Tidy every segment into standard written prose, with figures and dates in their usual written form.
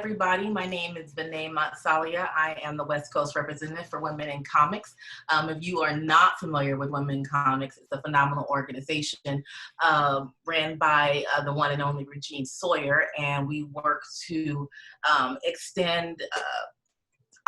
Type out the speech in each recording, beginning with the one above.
everybody. My name is Vanee Matsalia. I am the West Coast representative for Women in Comics. If you are not familiar with Women in Comics, it's a phenomenal organization ran by the one and only Regine Sawyer, and we work to extend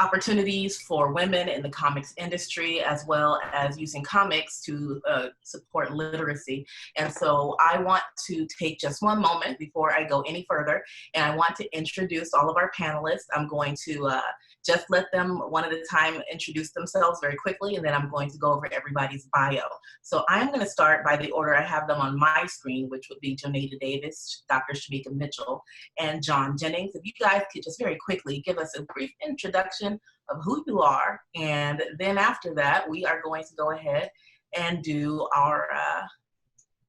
opportunities for women in the comics industry, as well as using comics to support literacy. And so I want to take just one moment before I go any further, and I want to introduce all of our panelists. I'm going to just let them one at a time introduce themselves very quickly, and then I'm going to go over everybody's bio. So I'm going to start by the order I have them on my screen, which would be Jonita Davis, Dr. Shamika Mitchell, and John Jennings. If you guys could just very quickly give us a brief introduction of who you are, and then after that we are going to go ahead and do our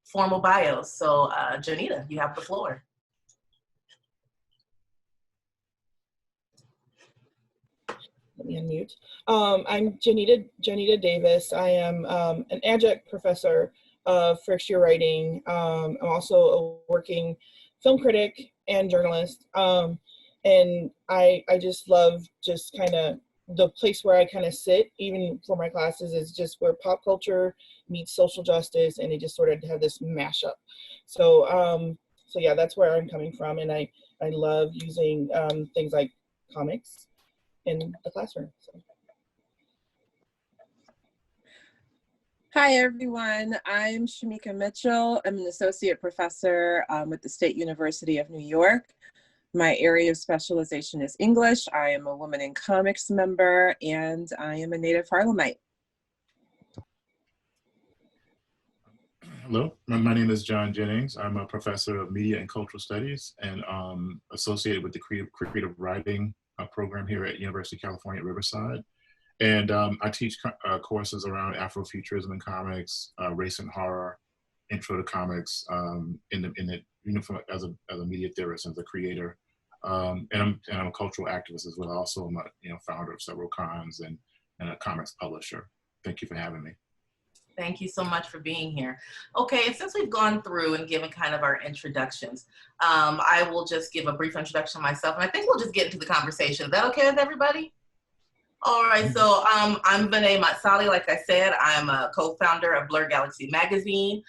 formal bios. So Jonita, you have the floor. Let me unmute. I'm Jonita Davis. I am an adjunct professor of first year writing. I'm also a working film critic and journalist. And I just love just kind of the place where I kind of sit, even for my classes, is just where pop culture meets social justice, and it just sort of have this mashup. So so yeah, that's where I'm coming from, and I love using things like comics in the classroom. So. Hi everyone, I'm Shamika Mitchell. I'm an associate professor with the State University of New York. My area of specialization is English. I am a Women in Comics member, and I am a native Harlemite. Hello, my name is John Jennings. I'm a professor of media and cultural studies, and associated with the creative writing program here at University of California at Riverside. And I teach courses around Afrofuturism in comics, race and horror, intro to comics, as a media theorist, as a creator, and I'm a cultural activist as well. Also, I'm a founder of several cons and a comics publisher. Thank you for having me. Thank you so much for being here. Okay, and since we've gone through and given kind of our introductions, I will just give a brief introduction myself, and I think we'll just get into the conversation. Is that okay with everybody? All right, so I'm Vanee Matsalia. Like I said, I'm a co-founder of Blur Galaxy Magazine.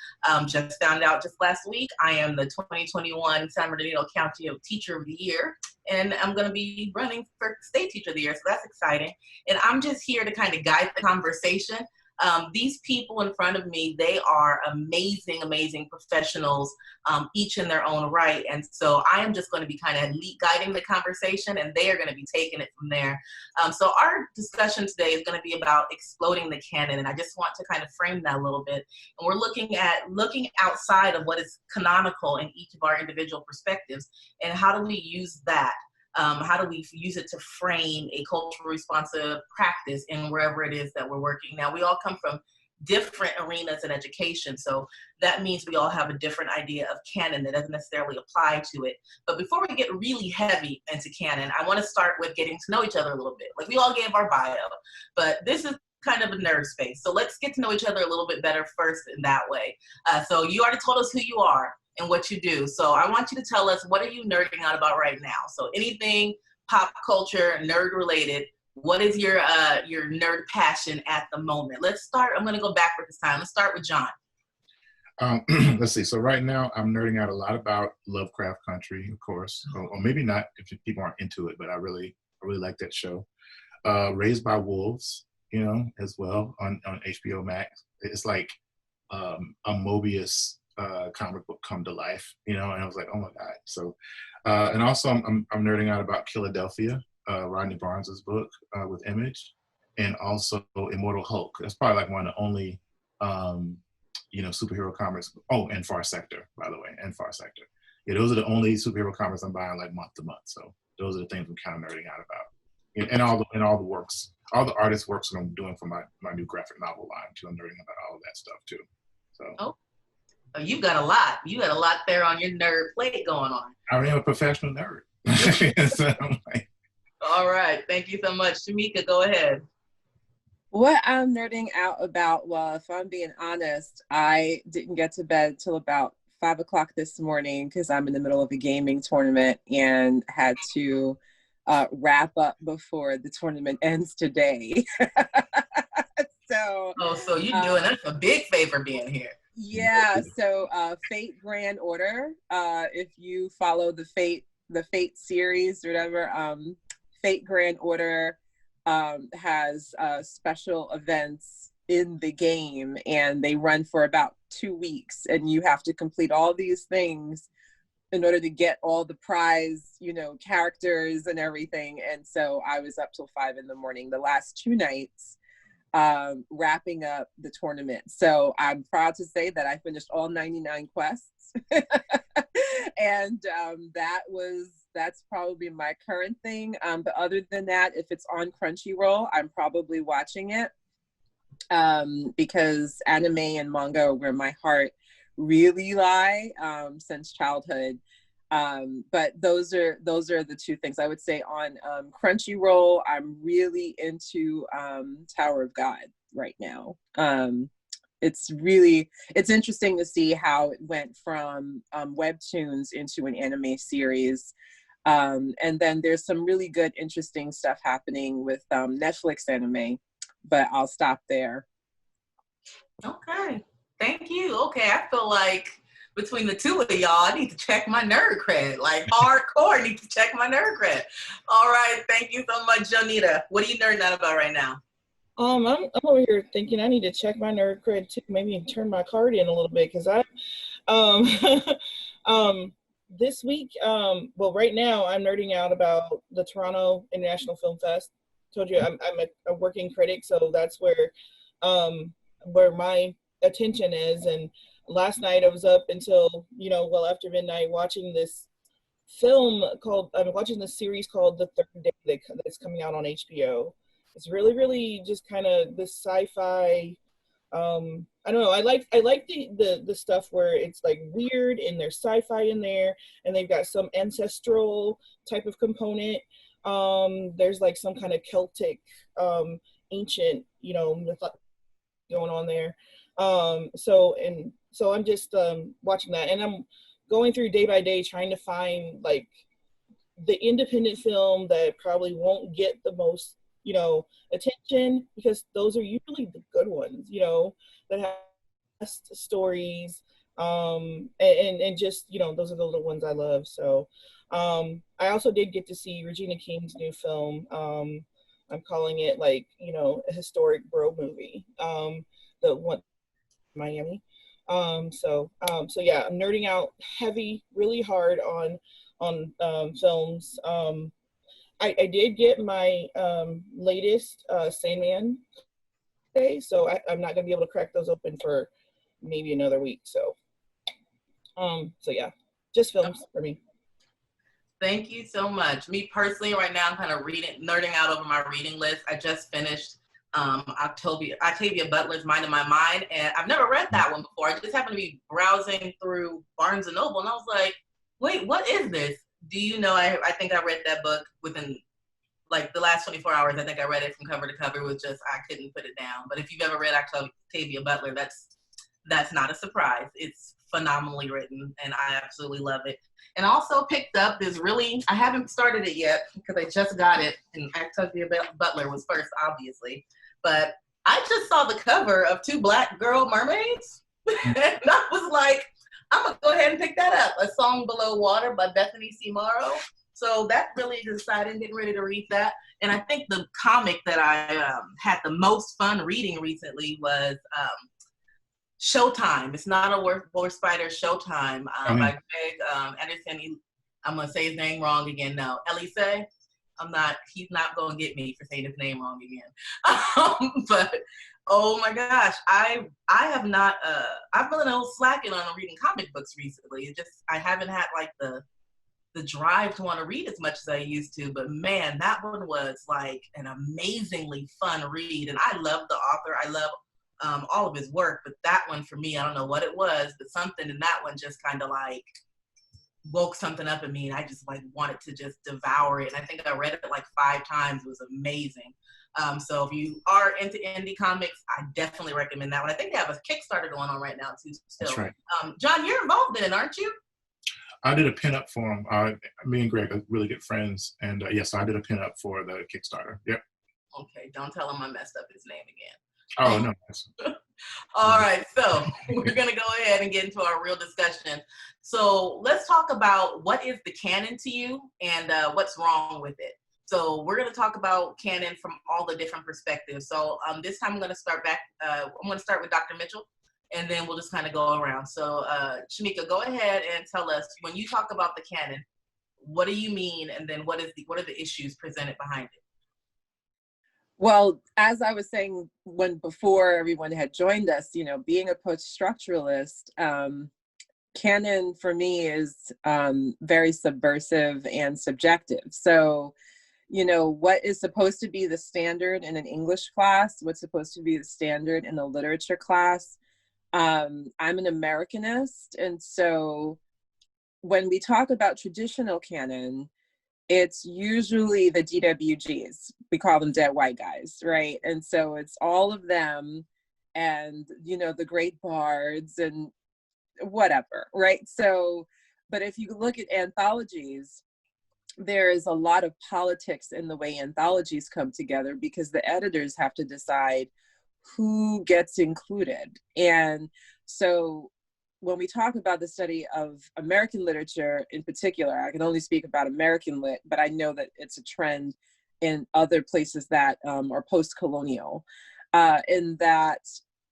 Just found out just last week, I am the 2021 San Bernardino County Teacher of the Year, and I'm gonna be running for State Teacher of the Year, so that's exciting. And I'm just here to kind of guide the conversation. These people in front of me, they are amazing, amazing professionals, each in their own right. And so I am just going to be kind of guiding the conversation, and they are going to be taking it from there. So our discussion today is going to be about exploding the canon. And I just want to kind of frame that a little bit. And we're looking outside of what is canonical in each of our individual perspectives, and how do we use that? How do we use it to frame a culturally responsive practice in wherever it is that we're working? Now, we all come from different arenas in education, so that means we all have a different idea of canon that doesn't necessarily apply to it. But before we get really heavy into canon, I want to start with getting to know each other a little bit. Like, we all gave our bio, but this is kind of a nerd space. So let's get to know each other a little bit better first in that way. So you already told us who you are and what you do. So I want you to tell us, what are you nerding out about right now? So anything pop culture, nerd related, what is your nerd passion at the moment? Let's start, I'm gonna go backward this time. Let's start with John. Let's see, so right now I'm nerding out a lot about Lovecraft Country, of course, or maybe not if people aren't into it, but I really like that show. Raised by Wolves, as well on HBO Max. It's like a Mobius comic book come to life, and I was like, oh my God. So, and also I'm nerding out about Philadelphia, Rodney Barnes's book with Image, and also Immortal Hulk. That's probably like one of the only, superhero comics. Oh, and Far Sector, by the way, and Far Sector. Yeah, those are the only superhero comics I'm buying like month to month. So those are the things I'm kind of nerding out about, and all the works, all the artist works that I'm doing for my new graphic novel line too. I'm nerding about all of that stuff too. So. Oh, you got a lot. You got a lot there on your nerd plate going on. I am a professional nerd. So, all right, thank you so much. Shamika, go ahead. What I'm nerding out about, well, if I'm being honest, I didn't get to bed till about 5 o'clock this morning because I'm in the middle of a gaming tournament and had to wrap up before the tournament ends today. So, so you're doing us a big favor being here. Yeah, so Fate Grand Order, if you follow the Fate series or whatever, Fate Grand Order has special events in the game, and they run for about 2 weeks, and you have to complete all these things in order to get all the prize, characters and everything. And so I was up till 5 a.m. the last 2 nights, wrapping up the tournament. So I'm proud to say that I finished all 99 quests. And that's probably my current thing. But other than that, if it's on Crunchyroll, I'm probably watching it, because anime and manga are where my heart really lie, since childhood. But those are the 2 things I would say. On Crunchyroll, I'm really into Tower of God right now. It's interesting to see how it went from webtoons into an anime series. And then there's some really good, interesting stuff happening with Netflix anime, but I'll stop there. Okay, thank you. Okay, I feel like between the 2 of y'all, I need to check my nerd cred, like hardcore. I need to check my nerd cred. All right, thank you so much, Jonita. What are you nerding out about right now? I'm over here thinking I need to check my nerd cred too, maybe turn my card in a little bit, because this week, well, right now I'm nerding out about the Toronto International Film Fest. Told you I'm a working critic, so that's where my attention is. And last night I was up until well after midnight watching this film I'm watching this series called The Third Day that's coming out on HBO. It's really, really just kind of this sci-fi. I don't know. I like the stuff where it's like weird and there's sci-fi in there, and they've got some ancestral type of component. There's like some kind of Celtic, ancient, myth going on there. So I'm just watching that, and I'm going through day by day trying to find like the independent film that probably won't get the most attention, because those are usually the good ones, that have stories, and just those are the little ones I love. So I also did get to see Regina King's new film. I'm calling it like a historic bro movie, the one Miami. So yeah, I'm nerding out heavy, really hard on films. I did get my latest Sandman today, so I'm not gonna be able to crack those open for maybe another week. So yeah, just films for me. Thank you so much. Me personally, right now, I'm kind of nerding out over my reading list. I just finished Octavia Butler's Mind in My Mind, and I've never read that one before. I just happened to be browsing through Barnes & Noble, and I was like, wait, what is this? Do you know, I think I read that book within like the last 24 hours. I think I read it from cover to cover. It was just, I couldn't put it down. But if you've ever read Octavia Butler, that's not a surprise. It's phenomenally written, and I absolutely love it. And also picked up this I haven't started it yet because I just got it, and Octavia Butler was first, obviously. But I just saw the cover of Two Black Girl Mermaids, and I was like, I'm going to go ahead and pick that up. A Song Below Water by Bethany C. Morrow. So that really excited, getting ready to read that. And I think the comic that I had the most fun reading recently was Showtime. It's not a War Spider, Showtime, by Greg Anderson. I'm going to say his name wrong again now. Elise? He's not going to get me for saying his name wrong again. But oh my gosh, I have not, I've been a little slacking on reading comic books recently. I haven't had like the drive to want to read as much as I used to, but man, that one was like an amazingly fun read. And I love the author. I love all of his work, but that one for me, I don't know what it was, but something in that one just kind of like woke something up in me, and I just like wanted to just devour it. And I think I read it like 5 times. It was amazing. So if you are into indie comics, I definitely recommend that one. I think they have a Kickstarter going on right now too. Still. That's right. John, you're involved in it, aren't you? I did a pinup for him. Me and Greg are really good friends, and yes, I did a pinup for the Kickstarter. Yep. Okay, don't tell him I messed up his name again. Oh no. All right, so we're gonna go ahead and get into our real discussion. So let's talk about what is the canon to you and what's wrong with it. So we're gonna talk about canon from all the different perspectives. So this time I'm gonna start back. I'm gonna start with Dr. Mitchell, and then we'll just kind of go around. So Shamika, go ahead and tell us, when you talk about the canon, what do you mean, and then what are the issues presented behind it? Well, as I was saying before everyone had joined us, you know, being a post-structuralist, canon for me is very subversive and subjective. So, you know, what is supposed to be the standard in an English class, what's supposed to be the standard in a literature class. I'm an Americanist, and so when we talk about traditional canon, it's usually the DWGs. We call them dead white guys, right? And so it's all of them and, you know, the great bards and whatever, right? So, but if you look at anthologies, there is a lot of politics in the way anthologies come together because the editors have to decide who gets included. And so when we talk about the study of American literature in particular, I can only speak about American lit, but I know that it's a trend in other places that are post-colonial, in that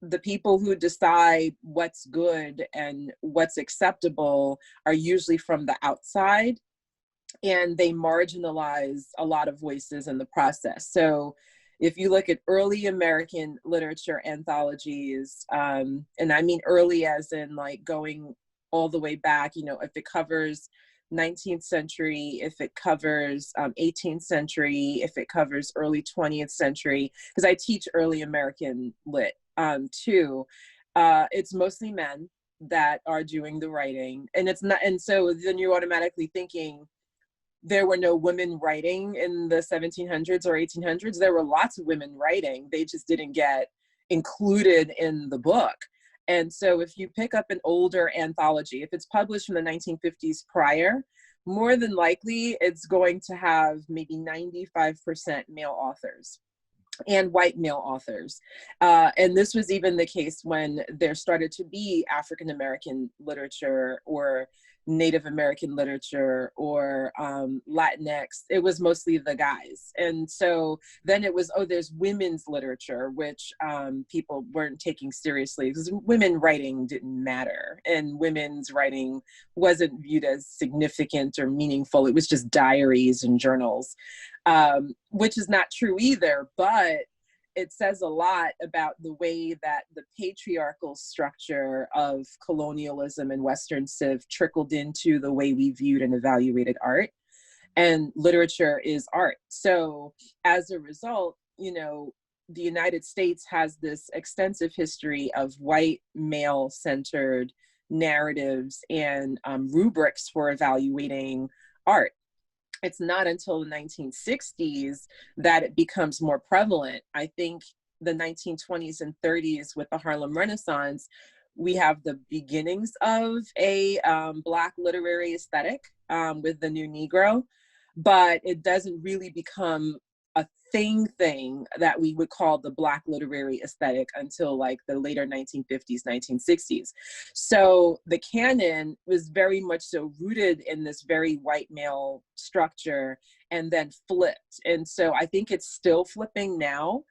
the people who decide what's good and what's acceptable are usually from the outside, and they marginalize a lot of voices in the process. So if you look at early American literature anthologies, and I mean early as in like going all the way back, you know, if it covers 19th century, if it covers 18th century, if it covers early 20th century, because I teach early American lit too, it's mostly men that are doing the writing. And it's not, and so then you're automatically thinking, there were no women writing in the 1700s or 1800s. There were lots of women writing. They just didn't get included in the book. And so if you pick up an older anthology, if it's published from the 1950s prior, more than likely it's going to have maybe 95% male authors and white male authors. And this was even the case when there started to be African-American literature or Native American literature or Latinx. It was mostly the guys. And so then it was, oh, there's women's literature, which people weren't taking seriously because women writing didn't matter. And women's writing wasn't viewed as significant or meaningful. It was just diaries and journals, which is not true either, but it says a lot about the way that the patriarchal structure of colonialism and Western civ trickled into the way we viewed and evaluated art. And literature is art. So as a result, you know, the United States has this extensive history of white male-centered narratives and rubrics for evaluating art. It's not until the 1960s that it becomes more prevalent. I think the 1920s and 30s with the Harlem Renaissance, we have the beginnings of a Black literary aesthetic with the New Negro, but it doesn't really become a thing that we would call the Black literary aesthetic until like the later 1950s, 1960s. So the canon was very much so rooted in this very white male structure and then flipped. And so I think it's still flipping now.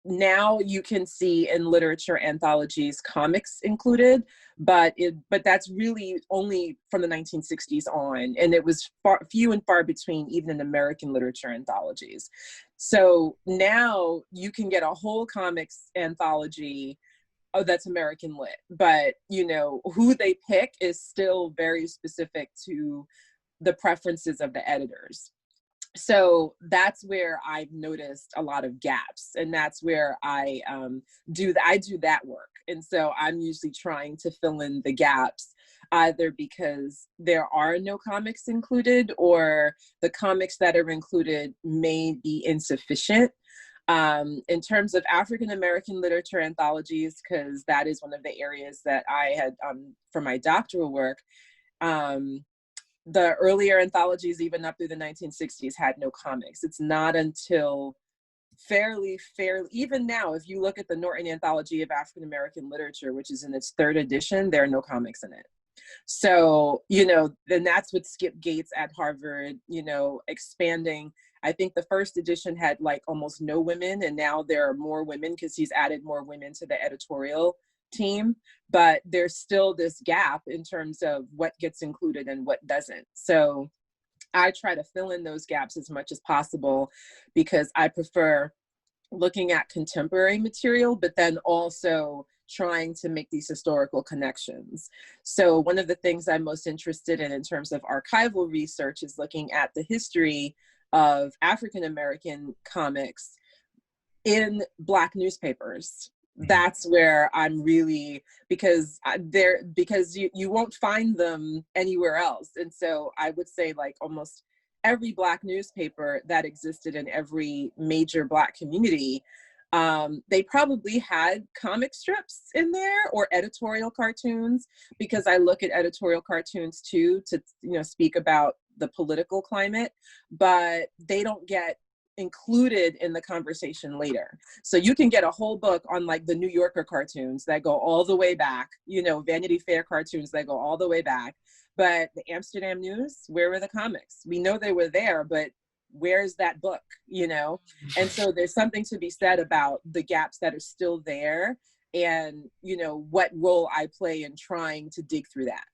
Now you can see in literature anthologies comics included, but that's really only from the 1960s on, and it was few and far between even in American literature anthologies. So now you can get a whole comics anthology, oh, that's American lit, but you know who they pick is still very specific to the preferences of the editors. So that's where I've noticed a lot of gaps, and that's where I do that work. And so I'm usually trying to fill in the gaps either because there are no comics included or the comics that are included may be insufficient. In terms of African American literature anthologies, because that is one of the areas that I had for my doctoral work, the earlier anthologies, even up through the 1960s, had no comics. It's not until fairly, even now, if you look at the Norton Anthology of African American Literature, which is in its 3rd edition, there are no comics in it. So, you know, then that's with Skip Gates at Harvard, you know, expanding. I think the 1st edition had like almost no women, and now there are more women because he's added more women to the editorial team, but there's still this gap in terms of what gets included and what doesn't. So I try to fill in those gaps as much as possible because I prefer looking at contemporary material, but then also trying to make these historical connections. So one of the things I'm most interested in terms of archival research is looking at the history of African American comics in Black newspapers. That's where I'm really, because you won't find them anywhere else. And so I would say like almost every Black newspaper that existed in every major Black community, they probably had comic strips in there or editorial cartoons, because I look at editorial cartoons too to, you know, speak about the political climate, but they don't get included in the conversation later. So you can get a whole book on like the New Yorker cartoons that go all the way back, you know, Vanity Fair cartoons that go all the way back. But the Amsterdam News, where were the comics? We know they were there, but where's that book, you know? And so there's something to be said about the gaps that are still there and, you know, what role I play in trying to dig through that.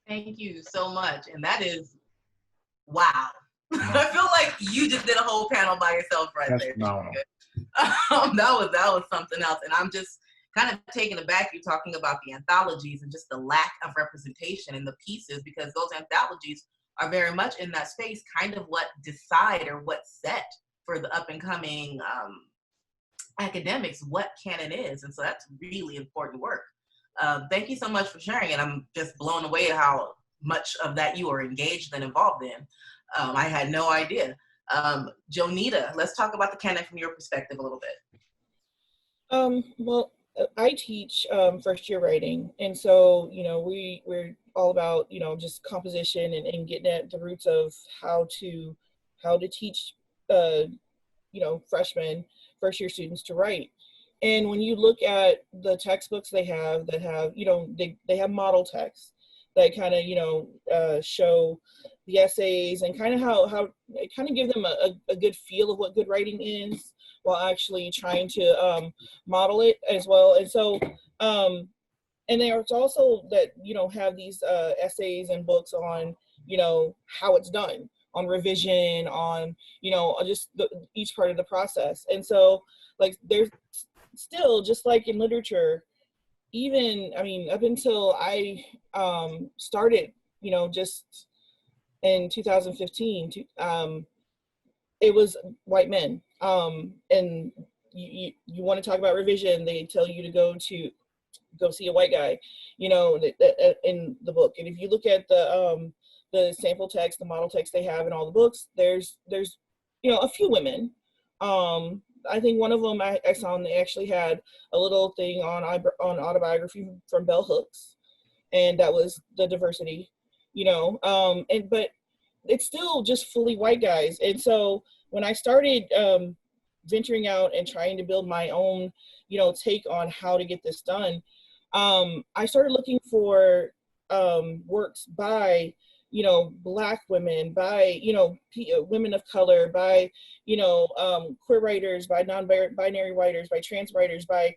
Thank you so much. And that is, wow. I feel like you just did a whole panel by yourself there. That was something else. And I'm just kind of taken aback you talking about the anthologies and just the lack of representation in the pieces, because those anthologies are very much in that space, kind of what decide or what set for the up and coming academics what canon is. And so that's really important work. Thank you so much for sharing it. I'm just blown away at how much of that you are engaged and involved in. I had no idea. Jonita, let's talk about the canon from your perspective a little bit. Well, I teach 1st year writing. And so, you know, we're all about, you know, just composition and getting at the roots of how to teach, you know, freshmen, 1st year students to write. And when you look at the textbooks they have that have, you know, they have model texts that kind of, you know, show the essays and kind of how kind of give them a good feel of what good writing is while actually trying to model it as well. And so, and there's also that, you know, have these essays and books on, you know, how it's done, on revision, on, you know, just each part of the process. And so, like, there's still, just like in literature, even, I mean, up until I started, you know, just in 2015, it was white men. And you want to talk about revision, they tell you to go see a white guy, you know, in the book. And if you look at the sample text, the model text they have in all the books, there's you know, a few women. I think one of them I saw, and they actually had a little thing on autobiography from Bell Hooks, and that was the diversity, you know, but it's still just fully white guys. And so when I started venturing out and trying to build my own, you know, take on how to get this done, I started looking for works by, you know, Black women, by, you know, women of color, by, you know, queer writers, by non-binary writers, by trans writers, by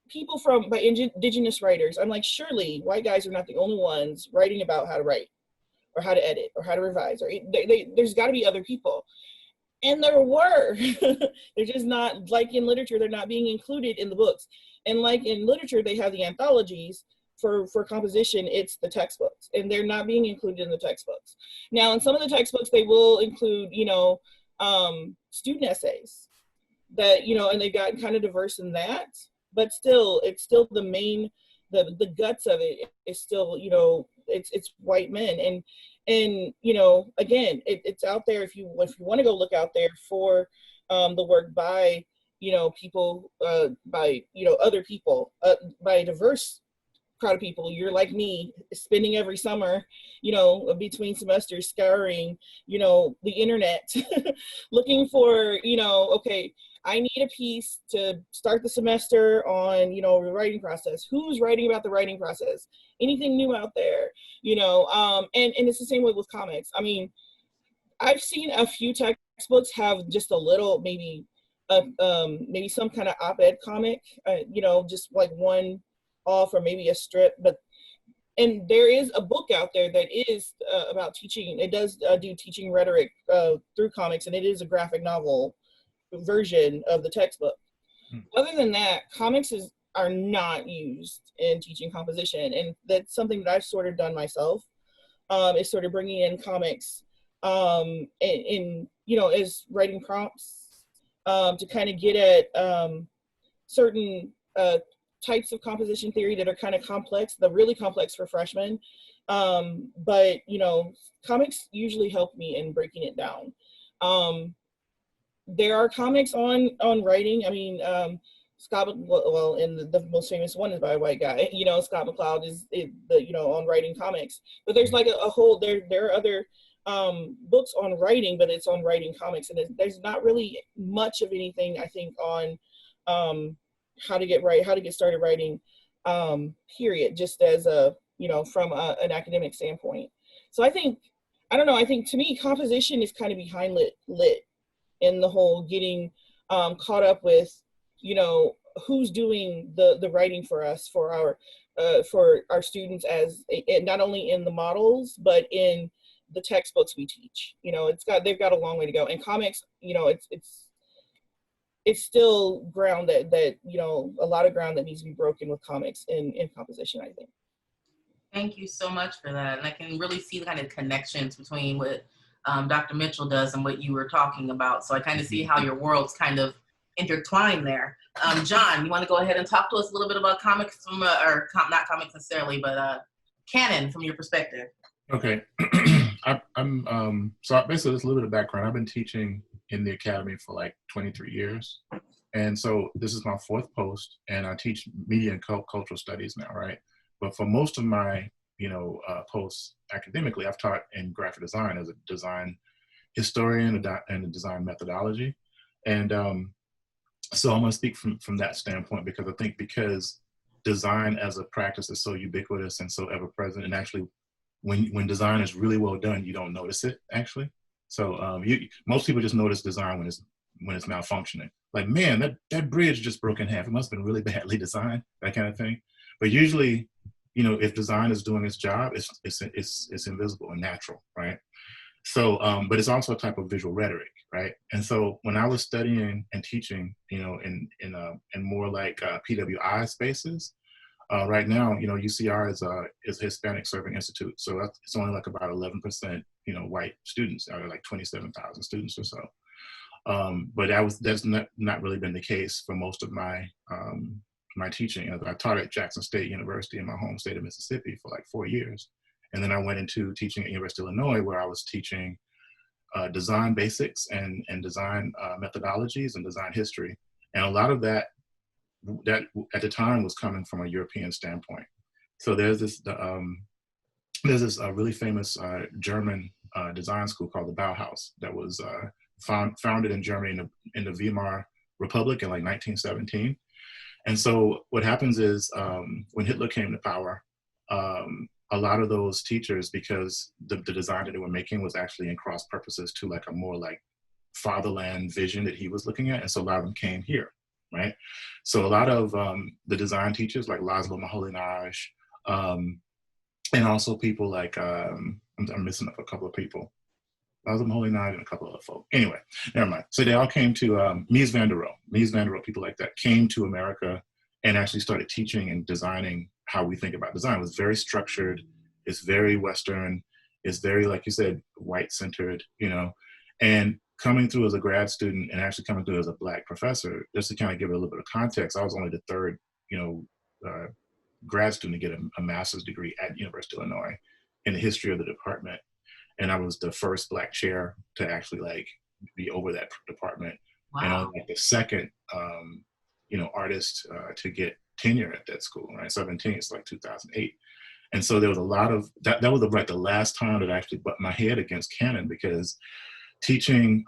people by indigenous writers. I'm like, surely white guys are not the only ones writing about how to write or how to edit or how to revise, or there's got to be other people. And there were. They're just not, like in literature, they're not being included in the books. And like in literature, they have the anthologies. For composition, it's the textbooks, and they're not being included in the textbooks. Now, in some of the textbooks, they will include, you know, student essays that, you know, and they've gotten kind of diverse in that, but still, it's still the the guts of it is still, you know, it's white men. And you know, again, it's out there if you want to go look out there for the work by, you know, people, by, you know, other people, by a diverse crowd of people. You're like me, spending every summer, you know, between semesters scouring, you know, the internet, looking for, you know, okay, I need a piece to start the semester on, you know, the writing process. Who's writing about the writing process? Anything new out there, you know? And it's the same way with comics. I mean, I've seen a few textbooks have just a little, maybe some kind of op-ed comic, you know, just like one off or maybe a strip, and there is a book out there that is about teaching. It does do teaching rhetoric through comics, and it is a graphic novel version of the textbook. Other than that, comics are not used in teaching composition, and that's something that I've sort of done myself, is sort of bringing in comics in you know, as writing prompts, to kind of get at certain types of composition theory that are kind of complex, the really complex for freshmen. But, you know, comics usually help me in breaking it down. There are comics on writing. I mean, Scott, well, and the most famous one is by a white guy. You know, Scott McCloud is you know, on writing comics. But there's like a whole, there are other books on writing, but it's on writing comics, and there's not really much of anything, I think, on how to get started writing, period, just as a, you know, from an academic standpoint. So I think to me, composition is kind of behind lit in the whole getting caught up with, you know, who's doing the writing for us, for our students, as not only in the models, but in the textbooks we teach. You know, they've got a long way to go. And comics, you know, it's still ground that, you know, a lot of ground that needs to be broken with comics in composition, I think. Thank you so much for that. And I can really see the kind of connections between what Dr. Mitchell does and what you were talking about. So I kind of see how your worlds kind of intertwine there. John, you want to go ahead and talk to us a little bit about comics from, not comics necessarily, but canon from your perspective? Okay. I'm so basically just a little bit of background. I've been teaching in the academy for like 23 years. And so this is my 4th post, and I teach media and cultural studies now, right? But for most of my, you know, posts academically, I've taught in graphic design as a design historian and a design methodology. And so I'm going to speak from that standpoint, because I think because design as a practice is so ubiquitous and so ever present, and actually when design is really well done, you don't notice it actually. So most people just notice design when it's malfunctioning. Like, man, that bridge just broke in half. It must have been really badly designed, that kind of thing. But usually, you know, if design is doing its job, it's invisible and natural, right? So, but it's also a type of visual rhetoric, right? And so when I was studying and teaching, you know, in more like PWI spaces, right now, you know, UCR is a Hispanic Serving Institute, so it's only like about 11%, you know, white students out of like 27,000 students or so. But that's not really been the case for most of my my teaching. I taught at Jackson State University in my home state of Mississippi for like 4 years, and then I went into teaching at University of Illinois, where I was teaching design basics and design methodologies and design history, and a lot of that at the time was coming from a European standpoint. So there's this really famous German design school called the Bauhaus that was founded in Germany in the Weimar Republic in like 1917. And so what happens is when Hitler came to power, a lot of those teachers, because the design that they were making was actually in cross purposes to like a more like fatherland vision that he was looking at, and so a lot of them came here. Right, so a lot of the design teachers like Laszlo Moholy-Nagy, and also people like I'm missing up a couple of people, Laszlo Moholy-Nagy and a couple of other folk. Anyway, never mind. So they all came to Mies van der Rohe, people like that came to America and actually started teaching and designing how we think about design. It was very structured. It's very Western. It's very, like you said, white centered. You know, and coming through as a grad student and actually coming through as a Black professor, just to kind of give it a little bit of context, I was only the 3rd, you know, grad student to get a master's degree at University of Illinois in the history of the department. And I was the first Black chair to actually like be over that department. Wow. And I was like the second, artist to get tenure at that school, right? So I've been tenured since like 2008. And so there was a lot of, that was like the last time that I actually butt my head against Canon, because teaching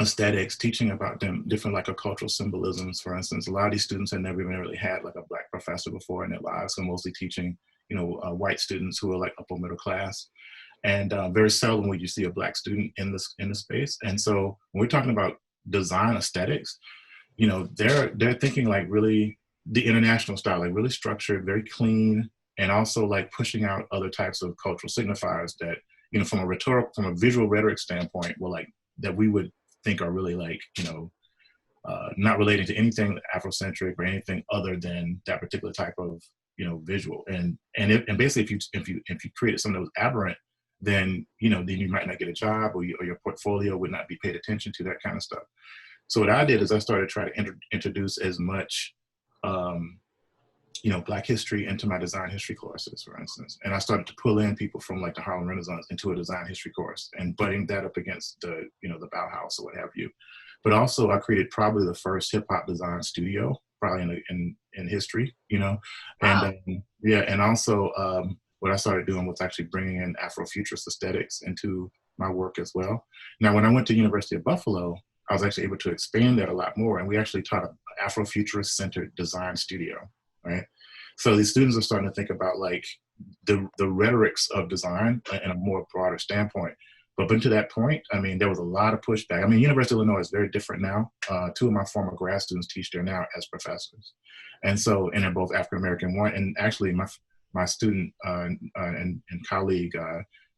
aesthetics, teaching about them different like cultural symbolisms, for instance, a lot of these students had never even really had like a Black professor before in their lives. So mostly teaching, white students who are like upper middle class. And very seldom would you see a Black student in the space. And so when we're talking about design aesthetics, they're thinking like really the international style, like really structured, very clean, and also like pushing out other types of cultural signifiers that, from a visual rhetoric standpoint, that we would think are really like, not relating to anything Afrocentric or anything other than that particular type of, visual. And basically if you created something that was aberrant, then you might not get a job, or your portfolio would not be paid attention to, that kind of stuff. So what I did is I started trying to introduce as much, Black history into my design history courses, for instance. And I started to pull in people from like the Harlem Renaissance into a design history course and butting that up against the, the Bauhaus or what have you. But also I created probably the first hip hop design studio, probably in history, Wow. And and also what I started doing was actually bringing in Afrofuturist aesthetics into my work as well. Now, when I went to University of Buffalo, I was actually able to expand that a lot more. And we actually taught an Afrofuturist centered design studio, right? So these students are starting to think about like the rhetorics of design in a more broader standpoint. But to that point, I mean, there was a lot of pushback. I mean, University of Illinois is very different now. Two of my former grad students teach there now as professors. And they're both African-American. One, and actually my student and colleague,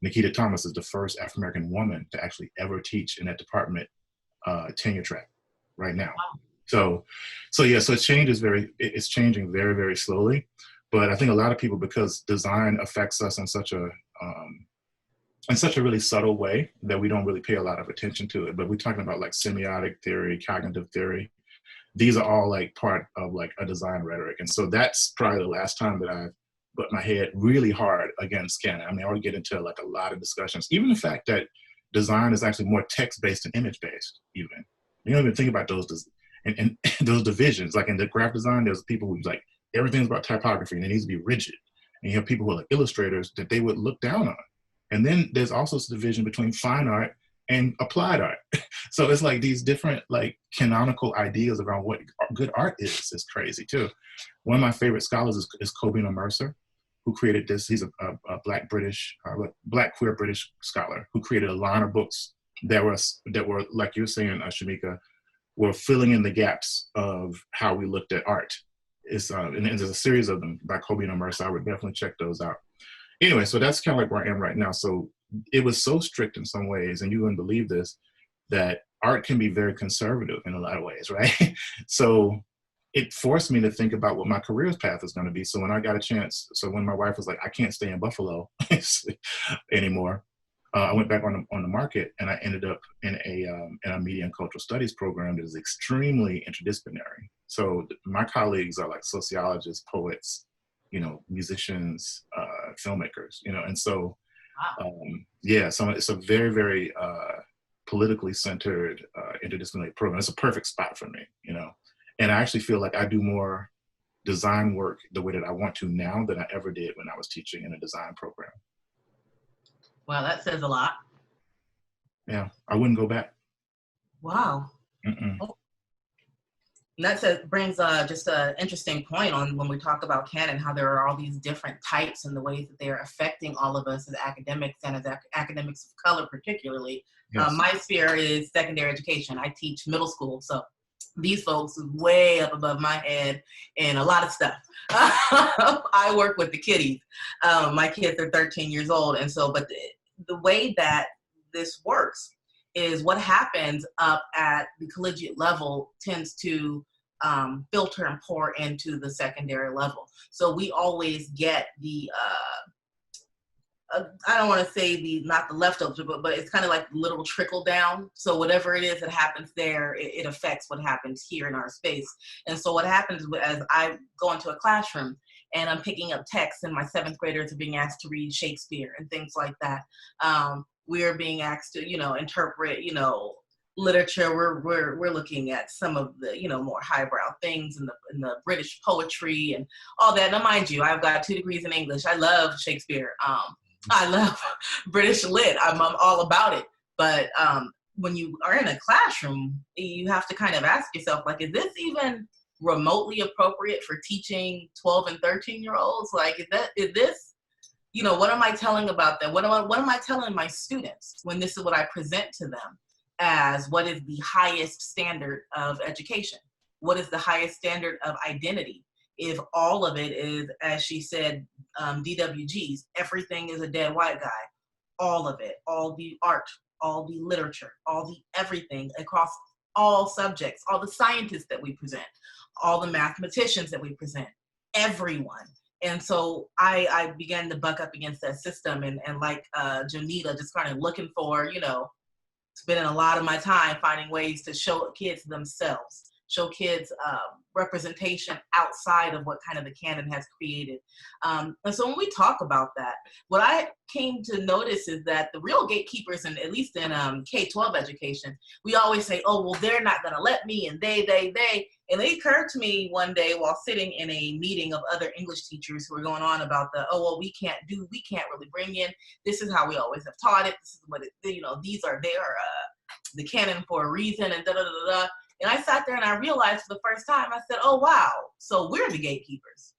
Nikita Thomas, is the first African-American woman to actually ever teach in that department tenure track right now. Wow. So it's changing very, very slowly. But I think a lot of people, because design affects us in such a really subtle way that we don't really pay a lot of attention to it. But we're talking about like semiotic theory, cognitive theory. These are all like part of like a design rhetoric. And so that's probably the last time that I've butt my head really hard against Canon. I mean, I would get into like a lot of discussions, even the fact that design is actually more text-based and image-based even. You don't even think about those and those divisions. Like in the graphic design, there's people who like, everything's about typography and it needs to be rigid. And you have people who are like illustrators that they would look down on. And then there's also this division between fine art and applied art. So it's like these different like canonical ideas around what good art is crazy too. One of my favorite scholars is Kobina Mercer, who created this. He's a Black queer British scholar who created a line of books that were like you were saying, Shamika, were filling in the gaps of how we looked at art. And there's a series of them by Kobina Mercer. I would definitely check those out. Anyway, so that's kind of like where I am right now. So it was so strict in some ways, and you wouldn't believe this, that art can be very conservative in a lot of ways, right? So it forced me to think about what my career path is going to be. So when I got a chance, so when my wife was like, I can't stay in Buffalo anymore, I went back on the market, and I ended up in a media and cultural studies program that is extremely interdisciplinary. So my colleagues are like sociologists, poets, musicians, filmmakers, and so, so it's a very, very politically centered interdisciplinary program. It's a perfect spot for me, and I actually feel like I do more design work the way that I want to now than I ever did when I was teaching in a design program. Wow, that says a lot. Yeah, I wouldn't go back. Wow. Oh. That brings just an interesting point on when we talk about Canon, how there are all these different types and the ways that they are affecting all of us as academics and as academics of color particularly. Yes. My sphere is secondary education. I teach middle school, so these folks are way up above my head in a lot of stuff. I work with the kiddies. My kids are 13 years old, and so, but the way that this works is what happens up at the collegiate level tends to filter and pour into the secondary level. So we always get the, I don't want to say not the leftovers, but it's kind of like literal trickle down. So whatever it is that happens there, it affects what happens here in our space. And so what happens as I go into a classroom and I'm picking up texts, and my 7th graders are being asked to read Shakespeare and things like that. We're being asked to, interpret, literature. We're looking at some of the, more highbrow things in the British poetry and all that. Now, mind you, I've got 2 degrees in English. I love Shakespeare. I love British lit. I'm all about it. But when you are in a classroom, you have to kind of ask yourself, like, is this even remotely appropriate for teaching 12 and 13-year-olds? Like, is this, what am I telling about them? What am I telling my students when this is what I present to them as what is the highest standard of education? What is the highest standard of identity? If all of it is, as she said, DWGs, everything is a dead white guy, all of it, all the art, all the literature, all the everything across all subjects, all the scientists that we present, all the mathematicians that we present, everyone. And so I began to buck up against that system, and like Jonita, just kind of looking for, spending a lot of my time finding ways to show kids themselves, show kids representation outside of what kind of the canon has created. And so when we talk about that, what I came to notice is that the real gatekeepers, and at least in K-12 education, we always say, oh, well, they're not gonna let me, and they. And it occurred to me one day while sitting in a meeting of other English teachers who were going on about we can't really bring in, this is how we always have taught it, this is what it, they are the canon for a reason, and da-da-da-da-da. And I sat there and I realized for the first time, I said, oh, wow, so we're the gatekeepers.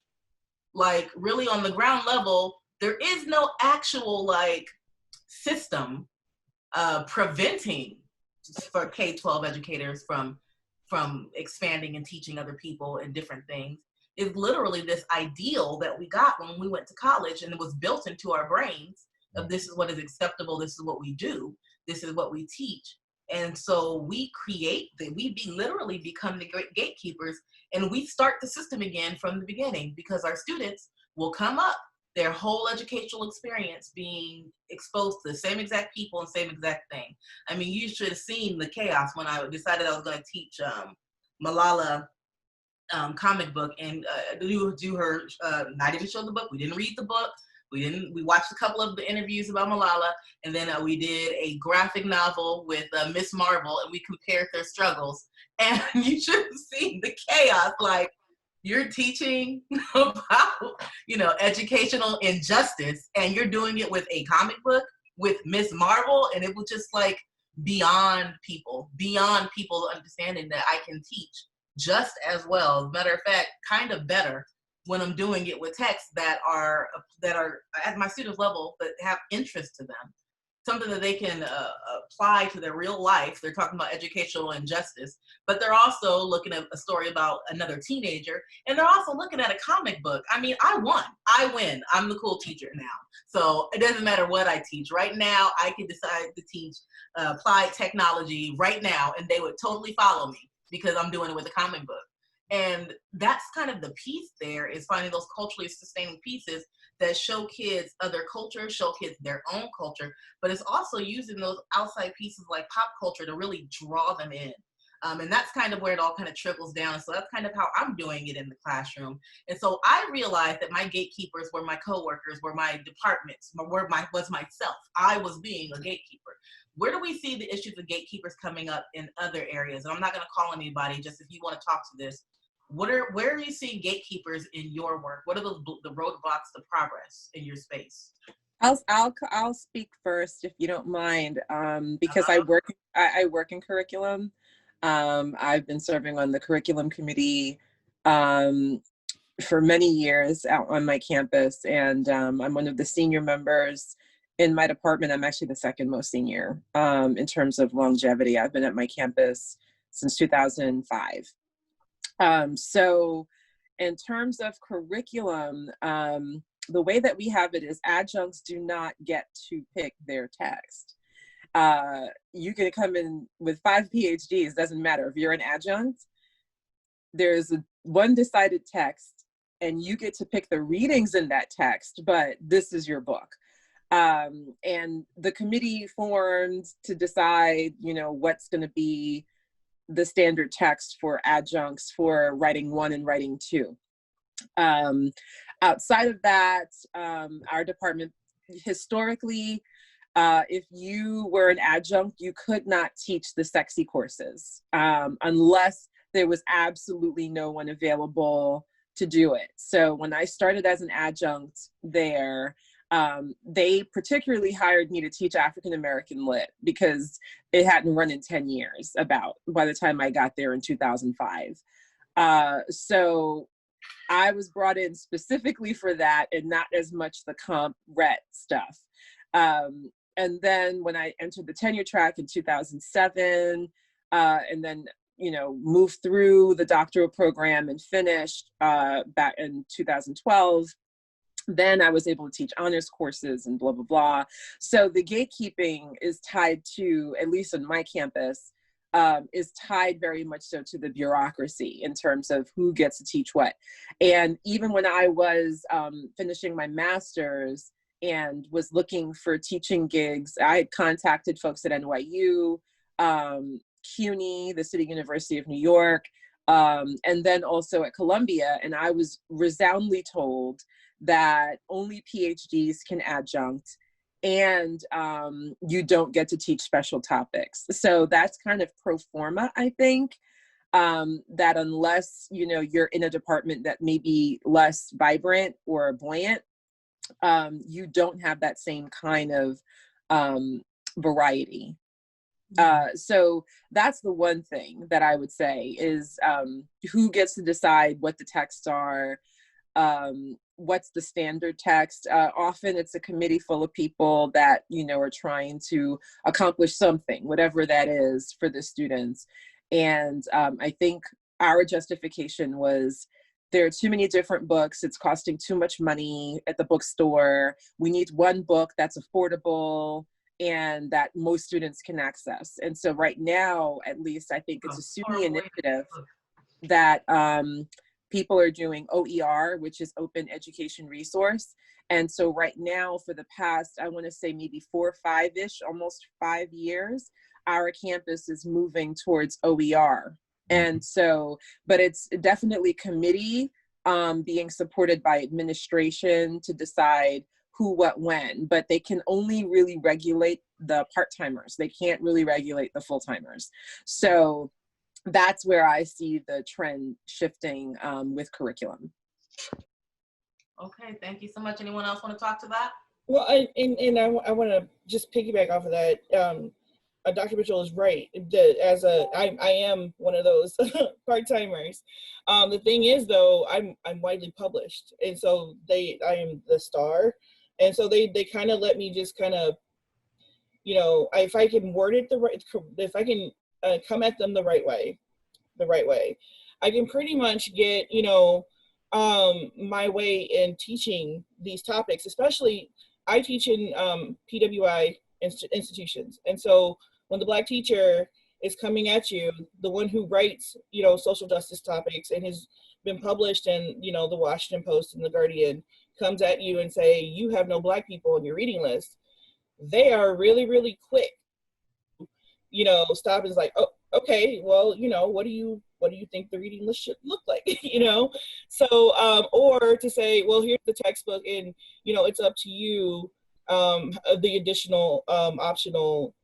Like, really on the ground level, there is no actual, system preventing for K-12 educators from expanding and teaching other people and different things. It's literally this ideal that we got when we went to college, and it was built into our brains of this is what is acceptable, this is what we do, this is what we teach. And so we literally become the great gatekeepers, and we start the system again from the beginning, because our students will come up their whole educational experience being exposed to the same exact people and same exact thing. I mean, you should have seen the chaos when I decided I was going to teach Malala comic book, and do her, not even show the book. We didn't read the book. We watched a couple of the interviews about Malala, and then we did a graphic novel with Miss Marvel, and we compared their struggles. And you should have seen the chaos. Like, you're teaching about, educational injustice, and you're doing it with a comic book with Miss Marvel, and it was just like beyond people understanding that I can teach just as well. As a matter of fact, kind of better when I'm doing it with texts that are at my students' level, that have interest to them, something that they can apply to their real life. They're talking about educational injustice, but they're also looking at a story about another teenager, and they're also looking at a comic book. I mean, I win. I'm the cool teacher now. So it doesn't matter what I teach. Right now, I can decide to teach applied technology right now, and they would totally follow me because I'm doing it with a comic book. And that's kind of the piece there, is finding those culturally sustaining pieces that show kids other cultures, show kids their own culture, but it's also using those outside pieces like pop culture to really draw them in. And that's kind of where it all kind of trickles down. So that's kind of how I'm doing it in the classroom. And so I realized that my gatekeepers were my coworkers, were my departments, was myself. I was being a gatekeeper. Where do we see the issues of gatekeepers coming up in other areas? And I'm not going to call anybody, just if you want to talk to this. Where are you seeing gatekeepers in your work? What are the roadblocks to progress in your space? I'll speak first, if you don't mind, because I work in curriculum. I've been serving on the curriculum committee for many years out on my campus, and I'm one of the senior members in my department. I'm actually the second most senior in terms of longevity. I've been at my campus since 2005. So in terms of curriculum, the way that we have it is adjuncts do not get to pick their text. You can come in with 5 PhDs, doesn't matter. If you're an adjunct, there's one decided text, and you get to pick the readings in that text, but this is your book. And the committee formed to decide, what's going to be the standard text for adjuncts for writing 1 and writing 2. Outside of that, our department historically, if you were an adjunct, you could not teach the sexy courses unless there was absolutely no one available to do it. So when I started as an adjunct there, they particularly hired me to teach African American Lit because it hadn't run in 10 years by the time I got there in 2005. So I was brought in specifically for that and not as much the comp ret stuff. And then when I entered the tenure track in 2007, and then, moved through the doctoral program and finished back in 2012, then I was able to teach honors courses and blah, blah, blah. So the gatekeeping is tied to, at least on my campus, is tied very much so to the bureaucracy in terms of who gets to teach what. And even when I was finishing my master's and was looking for teaching gigs, I had contacted folks at NYU, CUNY, the City University of New York, and then also at Columbia. And I was resoundingly told that only PhDs can adjunct, and you don't get to teach special topics. So that's kind of pro forma, I think, that unless, you're in a department that may be less vibrant or buoyant, you don't have that same kind of variety. So that's the one thing that I would say is who gets to decide what the texts are, what's the standard text. Often it's a committee full of people that, are trying to accomplish something, whatever that is for the students. And I think our justification was there are too many different books. It's costing too much money at the bookstore. We need one book that's affordable and that most students can access. And so right now, at least, I think it's a SUNY initiative that people are doing OER, which is Open Education Resource. And so right now, for the past, I want to say maybe 4 or 5-ish, almost 5 years, our campus is moving towards OER. And so, but it's definitely committee being supported by administration to decide who, what, when, but they can only really regulate the part-timers. They can't really regulate the full-timers. So that's where I see the trend shifting with curriculum. Okay, thank you so much. Anyone else want to talk to that? Well, I want to just piggyback off of that. Dr. Mitchell is right. I am one of those part-timers. The thing is, though, I'm widely published, and so I am the star, and so they kind of let me just kind of, if I can word it if I can come at them the right way, I can pretty much get my way in teaching these topics. Especially, I teach in PWI institutions, and so when the Black teacher is coming at you, the one who writes, social justice topics and has been published in, the Washington Post and the Guardian, comes at you and say, you have no Black people on your reading list, they are really, really quick, stop and is like, oh, okay, well, what do you think the reading list should look like, So, or to say, well, here's the textbook and, it's up to you, the additional optional,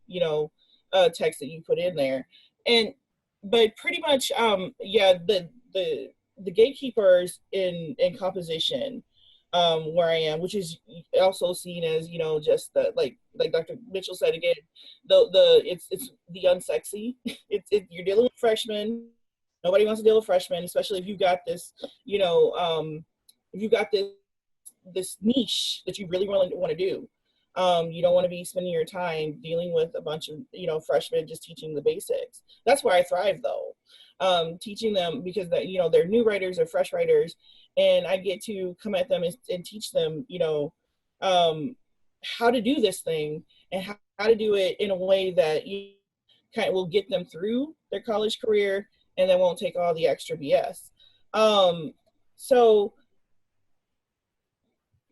text that you put in there. But pretty much, the gatekeepers in composition, where I am, which is also seen as, just the, like Dr. Mitchell said again, it's the unsexy. You're dealing with freshmen. Nobody wants to deal with freshmen, especially if you've got this, if you've got this niche that you really want to do. You don't want to be spending your time dealing with a bunch of, freshmen just teaching the basics. That's where I thrive, though, teaching them because, they're new writers or fresh writers, and I get to come at them and teach them, how to do this thing and how to do it in a way that kind of will get them through their college career and then won't take all the extra BS. So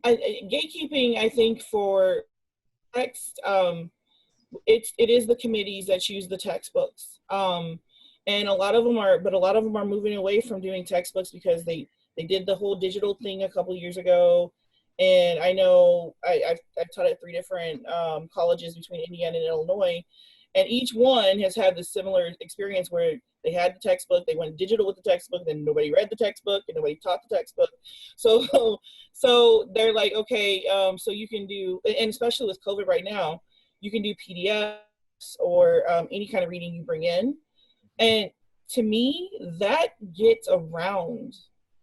gatekeeping, I think, for text, it is the committees that choose the textbooks, and a lot of them are moving away from doing textbooks because they They did the whole digital thing a couple years ago. And I know I've taught at 3 different colleges between Indiana and Illinois, and each one has had this similar experience where they had the textbook, they went digital with the textbook, then nobody read the textbook and nobody taught the textbook. So they're like, okay, so you can do, and especially with COVID right now, you can do PDFs or any kind of reading you bring in. And to me, that gets around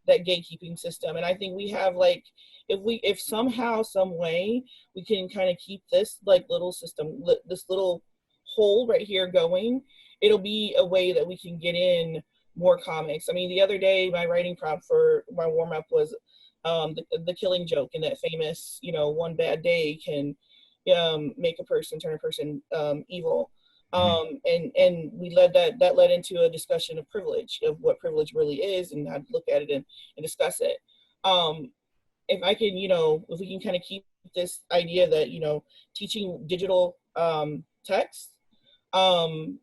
that gatekeeping system. And I think we have like, if somehow, some way, we can kind of keep this like little system, this little hole right here going, it'll be a way that we can get in more comics. I mean, the other day, my writing prompt for my warm-up was the killing joke, and that famous, one bad day can make a person, turn a person evil. And we that led into a discussion of privilege, of what privilege really is and how to look at it and discuss it. If I can, if we can kind of keep this idea that, teaching digital text and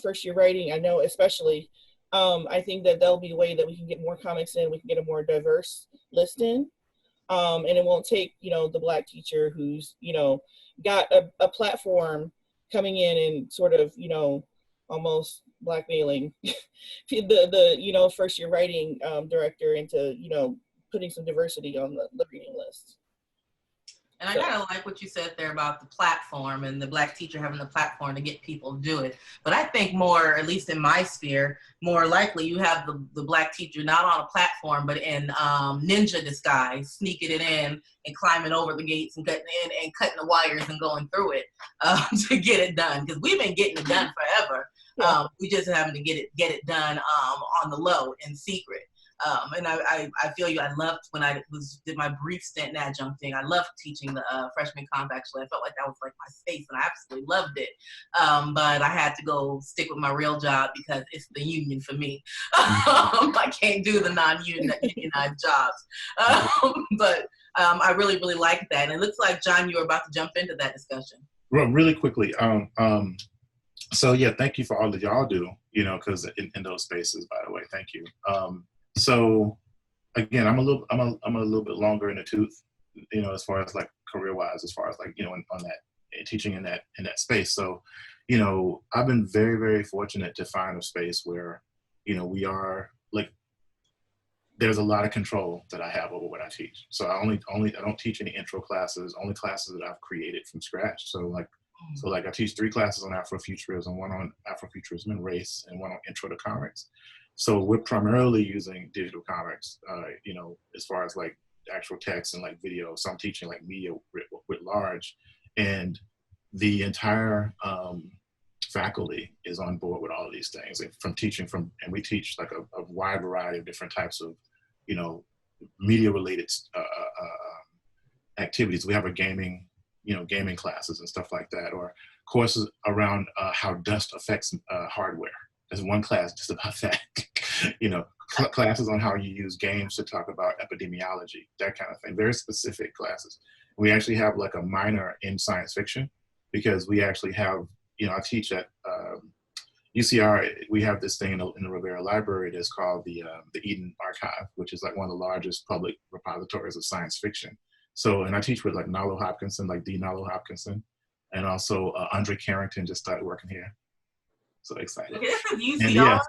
first year writing, I know especially, I think that there'll be a way that we can get more comics in, we can get a more diverse list in. And it won't take, the Black teacher who's, got a platform coming in and sort of, almost blackmailing the first year writing director into, putting some diversity on the reading list. And I kind of like what you said there about the platform and the Black teacher having the platform to get people to do it. But I think more, at least in my sphere, more likely you have the Black teacher not on a platform, but in ninja disguise, sneaking it in and climbing over the gates and cutting in and cutting the wires and going through it to get it done. Because we've been getting it done forever. We just having to get it done on the low in secret. And I feel you. I loved when I did my brief stint in adjuncting. I loved teaching the freshman comp. Actually, I felt like that was like my space, and I absolutely loved it. But I had to go stick with my real job because it's the union for me. I can't do the non-unionized jobs. But I really, really liked that. And it looks like, John, you were about to jump into that discussion. Well, really quickly. So yeah, thank you for all that y'all do. Because in those spaces, by the way, thank you. So again, I'm a little bit longer in the tooth, as far as like career-wise, as far as like, on that teaching in that space. So, I've been very, very fortunate to find a space where, we are like, there's a lot of control that I have over what I teach. So I don't teach any intro classes, only classes that I've created from scratch. So I teach 3 classes on Afrofuturism, 1 on Afrofuturism and race, and 1 on intro to comics. So we're primarily using digital comics, as far as like actual text and like video. So I'm teaching like media writ large, and the entire faculty is on board with all of these things. And we teach like a wide variety of different types of, media related activities. We have a gaming classes and stuff like that, or courses around how dust affects hardware. There's 1 class just about that. Classes on how you use games to talk about epidemiology, that kind of thing. Very specific classes. We actually have like a minor in science fiction, because we actually have, I teach at UCR. We have this thing in the Rivera Library that's called the Eden Archive, which is like one of the largest public repositories of science fiction. So, and I teach with like Nalo Hopkinson, like D. Nalo Hopkinson, and also Andre Carrington just started working here. So excited. Okay, this is UCR? And yeah,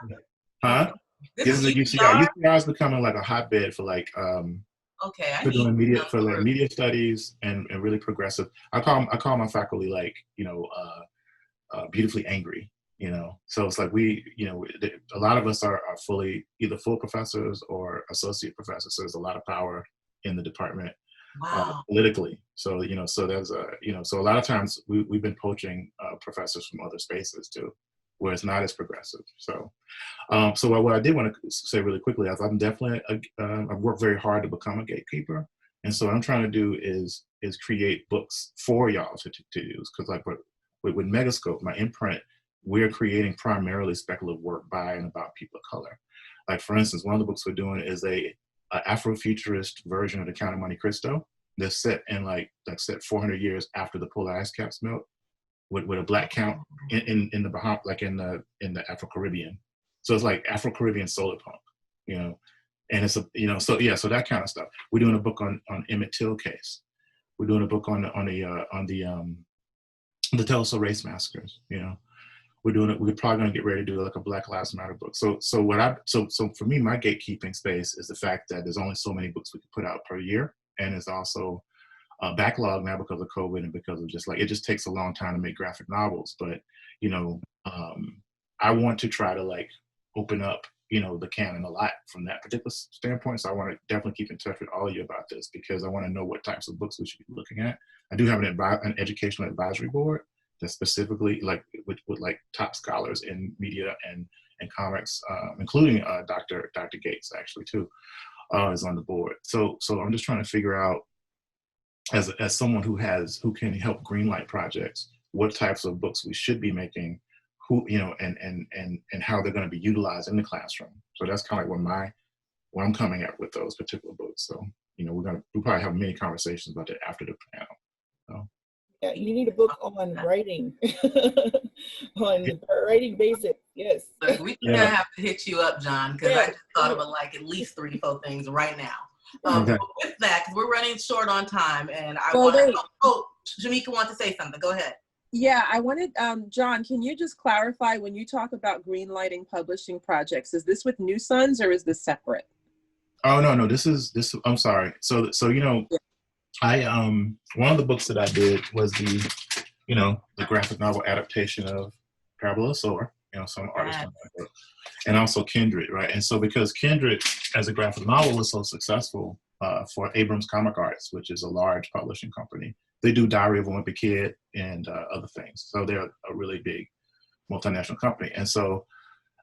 huh? This is UCR. UCR is becoming like a hotbed for like for doing media studies and really progressive. I call my faculty like beautifully angry. So it's like a lot of us are fully either full professors or associate professors. So there's a lot of power in the department. Wow. Politically. So, so there's so a lot of times we've been poaching professors from other spaces too, where it's not as progressive. So, so what I did want to say really quickly is I'm definitely, I've worked very hard to become a gatekeeper. And so what I'm trying to do is create books for y'all to use. Cause like with Megascope, my imprint, we're creating primarily speculative work by and about people of color. Like for instance, one of the books we're doing is a Afrofuturist version of the Count of Monte Cristo that's set in like set 400 years after the polar ice caps melt, with a Black count in the Bahamas, like in the Afro-Caribbean. So it's like Afro-Caribbean solar punk, And it's a, you know, so yeah, so that kind of stuff. We're doing a book on Emmett Till case. We're doing a book on the Tulsa race massacres. You know, we're doing it. We're probably going to get ready to do like a Black Lives Matter book. So for me, my gatekeeping space is the fact that there's only so many books we can put out per year, and it's also a backlog now because of COVID and because of just like it just takes a long time to make graphic novels. But you know, I want to try to like open up, you know, the canon a lot from that particular standpoint. So I want to definitely keep in touch with all of you about this because I want to know what types of books we should be looking at. I do have an educational advisory board that specifically like with like top scholars in media and comics, including Dr. Gates actually too, is on the board. So I'm just trying to figure out as someone who can help greenlight projects, what types of books we should be making, who, you know, and how they're going to be utilized in the classroom. So that's kind of like where I'm coming at with those particular books. So, you know, we'll probably have many conversations about that after the panel. So. Yeah, you need a book on writing, on writing basics. Yes. Look, we're gonna have to hit you up, John, because I just thought of like at least 3 or 4 things right now. Okay. With that, because we're running short on time, and I want to. Oh, Shamika wants to say something. Go ahead. Yeah, I wanted, John, can you just clarify when you talk about greenlighting publishing projects, is this with New Sons or is this separate? Oh, no, this, I'm sorry. So, you know, I, one of the books that I did was the graphic novel adaptation of Parable of the Sower, you know, some artists, and also Kindred, right? And so because Kindred as a graphic novel was so successful for Abrams Comic Arts, which is a large publishing company, they do Diary of a Wimpy Kid and other things. So they're a really big multinational company. And so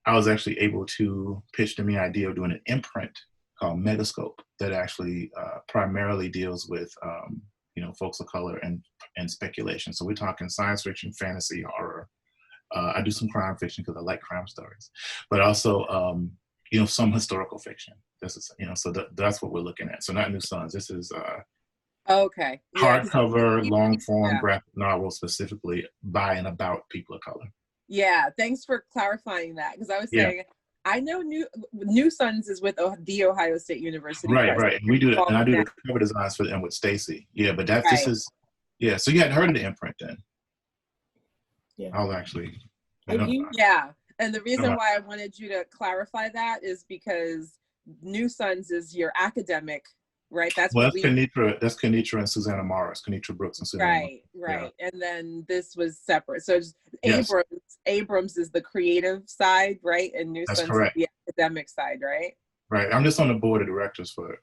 I was actually able to pitch them the idea of doing an imprint called Metascope that actually primarily deals with, you know, folks of color and speculation. So we're talking science fiction, fantasy, horror. I do some crime fiction because I like crime stories, but also, you know, some historical fiction. This is, you know, so that's what we're looking at. So not New Sons. This is okay. Hardcover, long form graphic novel specifically by and about people of color. Yeah, thanks for clarifying that because I was saying I know New Sons is with the Ohio State University. Right. And we do that, and I do the cover designs for them with Stacy. Yeah, but this is So you hadn't heard of the imprint then? Yeah, I'll actually. Yeah, and the reason why I wanted you to clarify that is because New Sons is your academic. Right, that's Kenitra. That's Kenitra and Susanna Morris, Kenitra Brooks and Susanna. Right. Yeah. And then this was separate. So Abrams is the creative side, right? And New Sons is the academic side, right? Right. I'm just on the board of directors for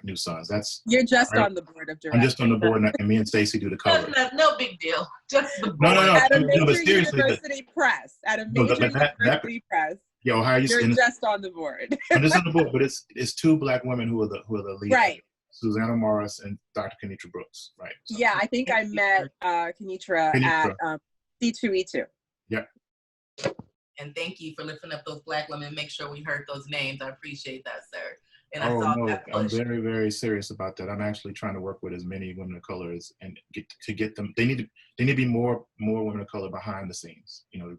New Sons. You're just on the board of directors. I'm just on the board, and me and Stacy do the cover. No big deal. Just the board. No. At a major university press. At a major university press. Yeah, Ohio. You're just on the board. I'm just on the board, but it's 2 Black women who are the lead. Right. Susanna Morris and Dr. Kenitra Brooks, right? So. Yeah, I think I met Kenitra at C2E2. Yep. And thank you for lifting up those Black women. Make sure we heard those names. I appreciate that, sir. And I'm very, very serious about that. I'm actually trying to work with as many women of color and get them. They need to be more women of color behind the scenes. You know,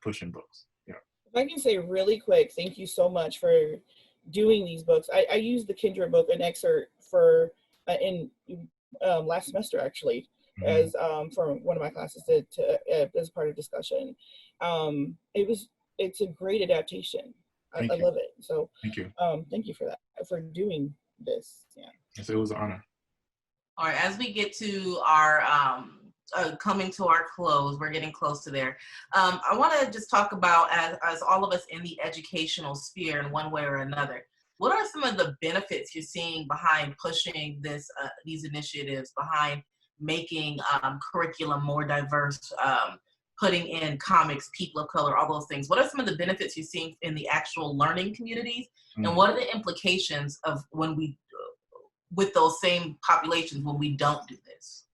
pushing books. Yeah. If I can say really quick, thank you so much for doing these books. I used the Kindred book, an excerpt for in last semester actually, as for one of my classes as part of discussion. It's a great adaptation. I love it. So thank you. Thank you for that, for doing this. Yeah. Yes, it was an honor. All right, as we get to our coming to our close, we're getting close to there. I want to just talk about, as all of us in the educational sphere in one way or another, what are some of the benefits you're seeing behind pushing these initiatives, behind making curriculum more diverse, putting in comics, people of color, all those things? What are some of the benefits you're seeing in the actual learning communities? And what are the implications of when we, with those same populations, when we don't do this?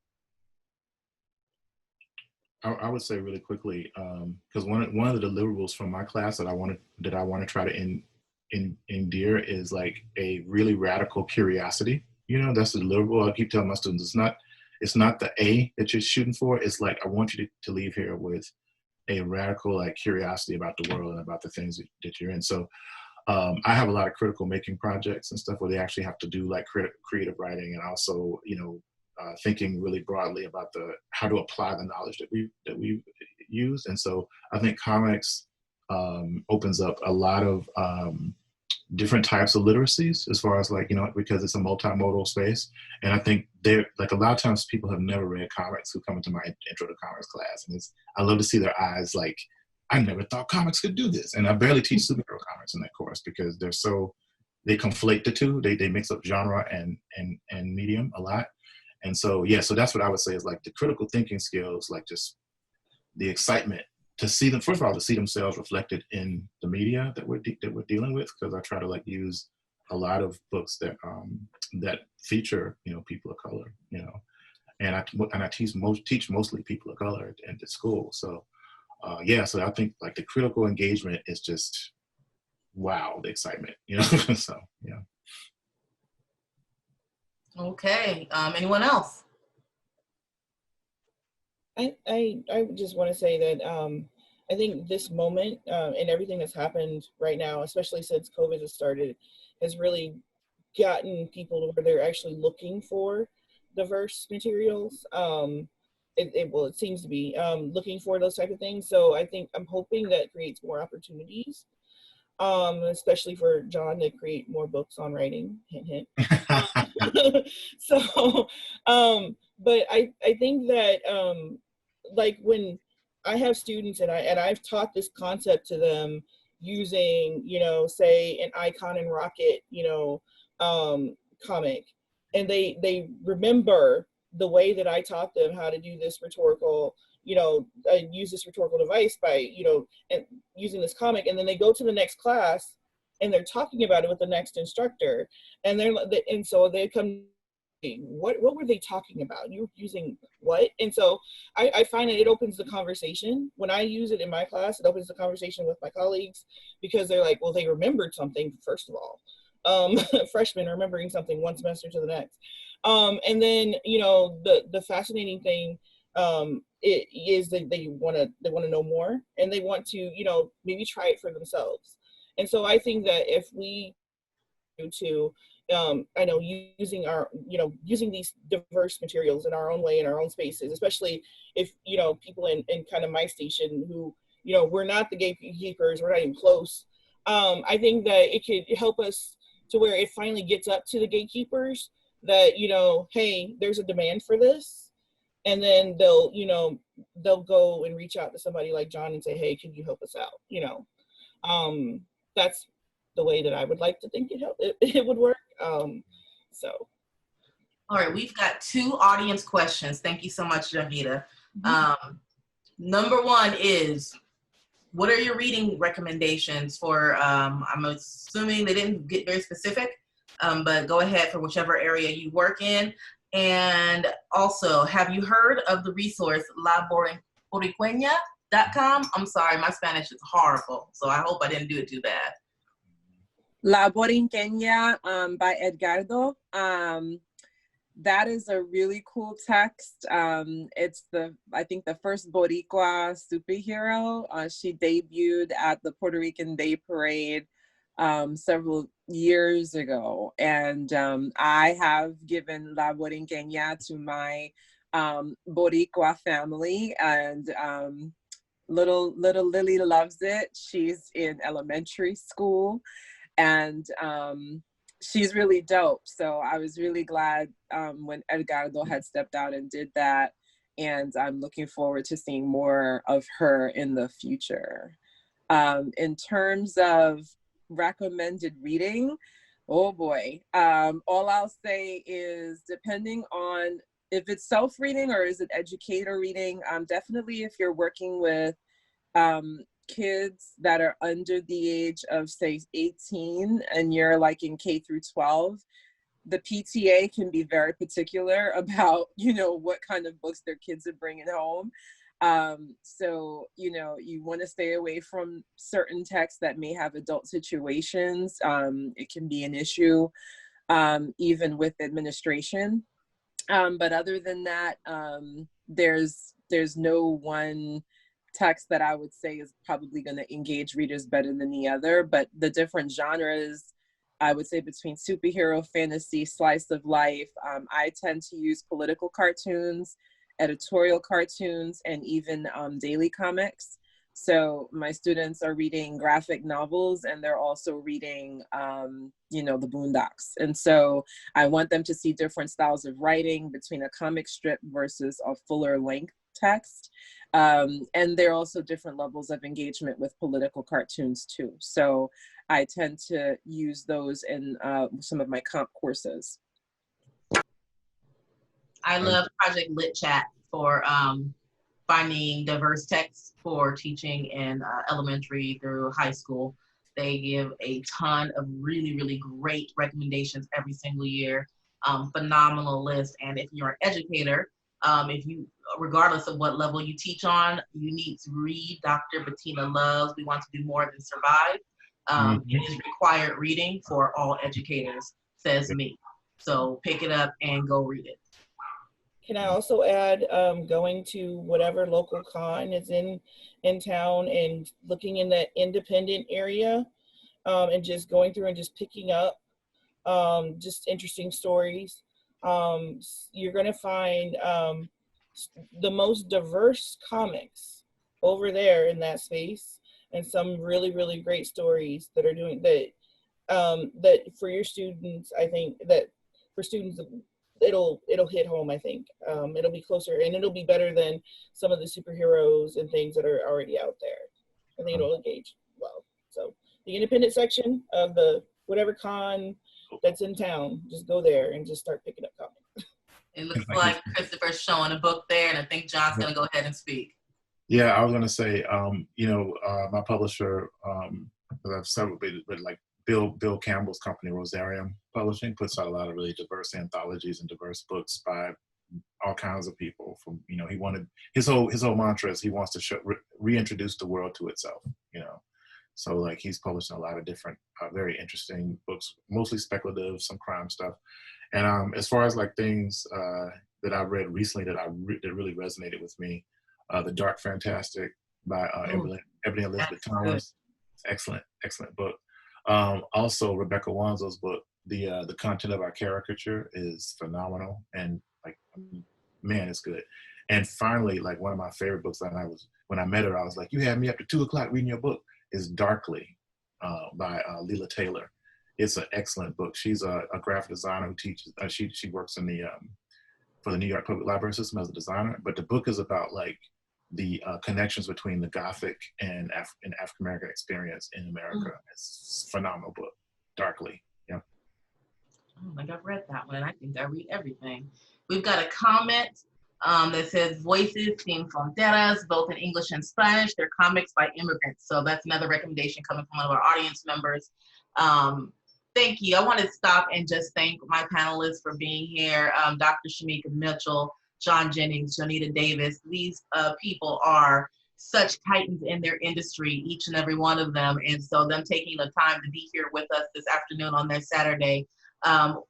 I would say really quickly, because one of the deliverables from my class that I want to try to endear is like a really radical curiosity. You know, that's the deliverable. I keep telling my students, it's not the A that you're shooting for. It's like, I want you to leave here with a radical like curiosity about the world and about the things that you're in. So I have a lot of critical making projects and stuff where they actually have to do like creative writing, and also, you know, thinking really broadly about how to apply the knowledge that we've used. And so I think comics opens up a lot of different types of literacies, as far as, like, you know, because it's a multimodal space. And I think they're like, a lot of times people have never read comics who come into my intro to comics class, and I love to see their eyes like, I never thought comics could do this. And I barely teach superhero comics in that course because they conflate the two. They mix up genre and medium a lot. And so, yeah, so that's what I would say is like the critical thinking skills, like just the excitement to see them, first of all, to see themselves reflected in the media that we're dealing with, because I try to like use a lot of books that feature, you know, people of color, you know, and I teach mostly people of color at school. So yeah, so I think like the critical engagement is just, wow, the excitement, you know. So yeah. Okay, anyone else? I just want to say that I think this moment and everything that's happened right now, especially since COVID has started, has really gotten people to where they're actually looking for diverse materials. It seems to be looking for those type of things. So I'm hoping that creates more opportunities, especially for John to create more books on writing. Hint, hint. So, but I think that like when I have students and I've taught this concept to them using, you know, say an Icon and Rocket, you know, comic, and they remember the way that I taught them how to do this rhetorical, you know, use this rhetorical device by, you know, and using this comic, and then they go to the next class and they're talking about it with the next instructor, and so they come, what were they talking about? You were using what? And so I find that it opens the conversation. When I use it in my class, it opens the conversation with my colleagues, because they're like, well, they remembered something, first of all. Freshmen are remembering something one semester to the next. And then, you know, the fascinating thing it is that they want to know more, and they want to, you know, maybe try it for themselves. And so I think that if we do to I know using these diverse materials in our own way, in our own spaces, especially if, you know, people in kind of my station who, you know, we're not the gatekeepers, we're not even close. I think that it could help us to where it finally gets up to the gatekeepers that, you know, hey, there's a demand for this. And then they'll go and reach out to somebody like John and say, hey, can you help us out? You know, that's the way that I would like to think it would work. So. All right, we've got 2 audience questions. Thank you so much, Jonita. Number 1 is, what are your reading recommendations for, I'm assuming they didn't get very specific, but go ahead for whichever area you work in. And also, have you heard of the resource laboriqueña.com? I'm sorry, my Spanish is horrible, so I hope I didn't do it too bad. La Borinqueña by Edgardo. That is a really cool text. It's I think the first Boricua superhero. She debuted at the Puerto Rican Day Parade several years ago. And I have given La Borinqueña to my Boricua family, and little Lily loves it. She's in elementary school. And she's really dope. So I was really glad when Edgardo had stepped out and did that. And I'm looking forward to seeing more of her in the future. In terms of recommended reading, oh boy. All I'll say is, depending on if it's self-reading or is it educator reading, definitely if you're working with kids that are under the age of, say, 18, and you're like in K through 12, the PTA can be very particular about, you know, what kind of books their kids are bringing home. So, you know, you want to stay away from certain texts that may have adult situations. It can be an issue, even with administration. But other than that, there's no one text that I would say is probably going to engage readers better than the other, but the different genres, I would say between superhero, fantasy, slice of life, I tend to use political cartoons, editorial cartoons, and even daily comics. So my students are reading graphic novels, and they're also reading, you know, the Boondocks. And so I want them to see different styles of writing between a comic strip versus a fuller length text. And there are also different levels of engagement with political cartoons too. So I tend to use those in some of my comp courses. I love Project Lit Chat for finding diverse texts for teaching in elementary through high school. They give a ton of really, really great recommendations every single year. Phenomenal list. And if you're an educator, if you, regardless of what level you teach on, you need to read Dr. Bettina Love's We Want to Do More Than Survive. It is required reading for all educators, says me. So pick it up and go read it. Can I also add going to whatever local con is in town and looking in that independent area and just going through and just picking up just interesting stories. You're going to find the most diverse comics over there in that space, and some really, really great stories that are doing that, that for your students, I think that for students, it'll hit home, I think. It'll be closer, and it'll be better than some of the superheroes and things that are already out there. I think it'll engage well. So the independent section of the whatever con that's in town, just go there and just start picking up comics. It looks like Christopher's showing a book there, and I think John's going to go ahead and speak. Yeah, I was going to say, you know, my publisher, I've several, but like Bill Campbell's company, Rosarium Publishing, puts out a lot of really diverse anthologies and diverse books by all kinds of people. From, you know, he wanted, his whole mantra is he wants to reintroduce the world to itself, you know. So like he's publishing a lot of different, very interesting books, mostly speculative, some crime stuff. And as far as like things that I read recently that really resonated with me, The Dark Fantastic by Ebony Elizabeth Thomas. Excellent book. Also, Rebecca Wanzo's book, the content of our caricature is phenomenal, and like, man, it's good. And finally, like one of my favorite books that when I met her, I was like, you had me up to 2 o'clock reading your book, is Darkly by Leela Taylor. It's an excellent book. She's a graphic designer who teaches, she works in the, for the New York Public Library System as a designer, but the book is about like the connections between the Gothic and African-American experience in America. It's a phenomenal book, Darkly, yeah. Oh, like I've read that one, and I think I read everything. We've got a comment that says, Voices sin Fronteras, both in English and Spanish. They're comics by immigrants. So that's another recommendation coming from one of our audience members. Thank you. I want to stop and just thank my panelists for being here. Dr. Shamika Mitchell, John Jennings, Jonita Davis. These people are such titans in their industry, each and every one of them. And so them taking the time to be here with us this afternoon on their Saturday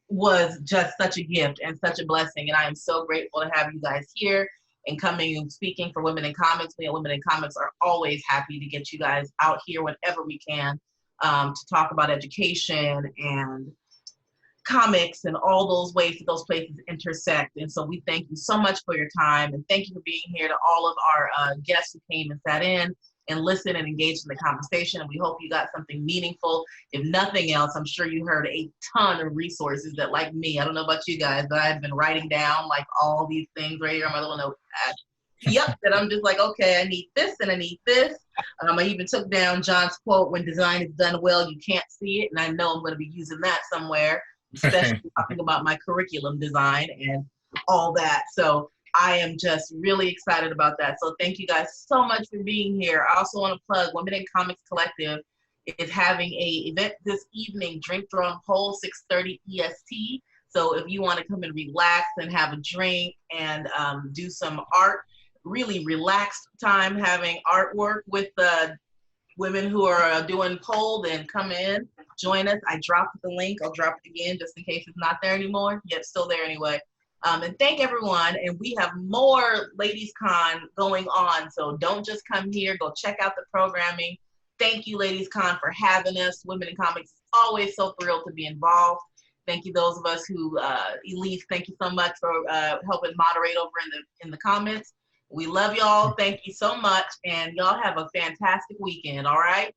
was just such a gift and such a blessing. And I am so grateful to have you guys here and coming and speaking for Women in Comics. We at Women in Comics are always happy to get you guys out here whenever we can to talk about education and comics and all those ways that those places intersect. And so we thank you so much for your time, and thank you for being here to all of our guests who came and sat in and listened and engaged in the conversation. And we hope you got something meaningful. If nothing else, I'm sure you heard a ton of resources that, like me, I don't know about you guys, but I've been writing down like all these things right here on my little notepad. Yep, that I'm just like, okay, I need this and I need this. I even took down John's quote, when design is done well, you can't see it. And I know I'm going to be using that somewhere, especially talking about my curriculum design and all that. So I am just really excited about that. So thank you guys so much for being here. I also want to plug Women in Comics Collective is having a event this evening, Drink Drone Poll, 6:30 EST. So if you want to come and relax and have a drink and do some art, really relaxed time having artwork with the women who are doing poll, then come in, join us. I dropped the link. I'll drop it again just in case it's not there anymore. Yeah, it's still there anyway. And thank everyone. And we have more LadiesCon going on. So don't just come here, go check out the programming. Thank you, LadiesCon, for having us. Women in Comics is always so thrilled to be involved. Thank you, those of us who, Elise, thank you so much for helping moderate over in the comments. We love y'all. Thank you so much. And y'all have a fantastic weekend, all right?